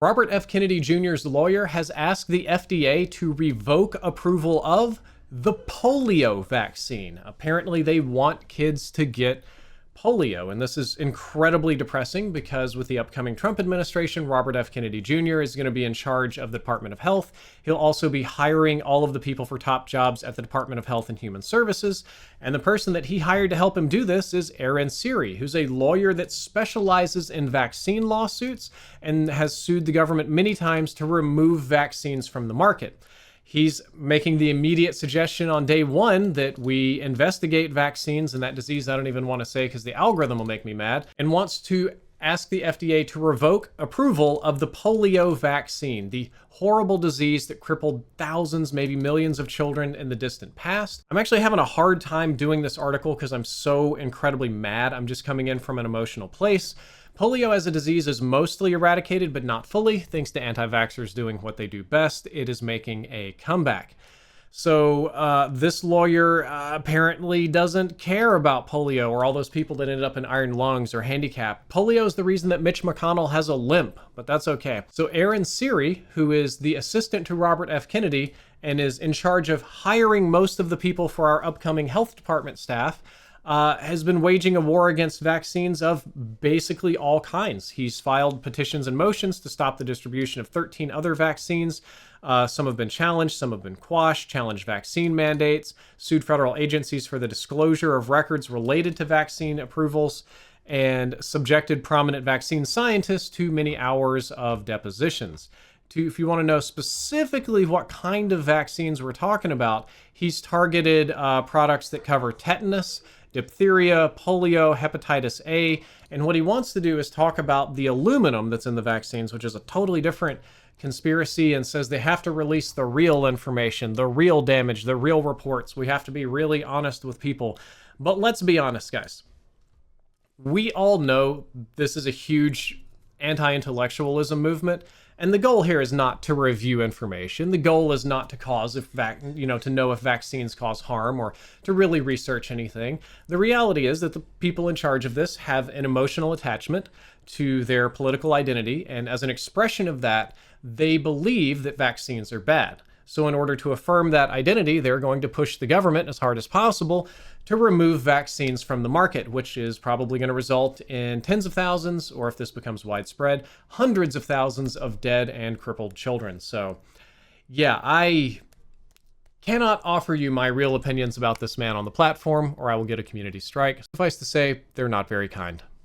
Robert F. Kennedy Jr.'s lawyer has asked the FDA to revoke approval of the polio vaccine. Apparently, they want kids to get polio, and this is incredibly depressing because with the upcoming Trump administration, Robert F. Kennedy Jr. is going to be in charge of the Department of Health. He'll also be hiring all of the people for top jobs at the Department of Health and Human Services, and the person that he hired to help him do this is Aaron Siri, who's a lawyer that specializes in vaccine lawsuits and has sued the government many times to remove vaccines from the market. He's making the immediate suggestion on day one that we investigate vaccines, and that disease I don't even want to say because the algorithm will make me mad, and wants to ask the FDA to revoke approval of the polio vaccine, the horrible disease that crippled thousands, maybe millions of children in the distant past. I'm actually having a hard time doing this article because I'm so incredibly mad. I'm just coming in from an emotional place. Polio as a disease is mostly eradicated, but not fully, thanks to anti-vaxxers doing what they do best. It is making a comeback. So this lawyer apparently doesn't care about polio or all those people that ended up in iron lungs or handicapped. Polio is the reason that Mitch McConnell has a limp, but that's okay. So Aaron Siri, who is the assistant to Robert F. Kennedy and is in charge of hiring most of the people for our upcoming health department staff, has been waging a war against vaccines of basically all kinds. He's filed petitions and motions to stop the distribution of 13 other vaccines. Some have been challenged, some have been quashed, challenged vaccine mandates, sued federal agencies for the disclosure of records related to vaccine approvals, and subjected prominent vaccine scientists to many hours of depositions. If you want to know specifically what kind of vaccines we're talking about, he's targeted products that cover tetanus, diphtheria, polio, hepatitis A, and what he wants to do is talk about the aluminum that's in the vaccines, which is a totally different conspiracy, and says they have to release the real information, the real damage, the real reports. We have to be really honest with people. But let's be honest, guys. We all know this is a huge anti-intellectualism movement. And the goal here is not to review information. The goal is not to to know if vaccines cause harm or to really research anything. The reality is that the people in charge of this have an emotional attachment to their political identity, and as an expression of that, they believe that vaccines are bad. So in order to affirm that identity, they're going to push the government as hard as possible to remove vaccines from the market, which is probably going to result in tens of thousands, or if this becomes widespread, hundreds of thousands of dead and crippled children. So yeah, I cannot offer you my real opinions about this man on the platform, or I will get a community strike. Suffice to say, they're not very kind.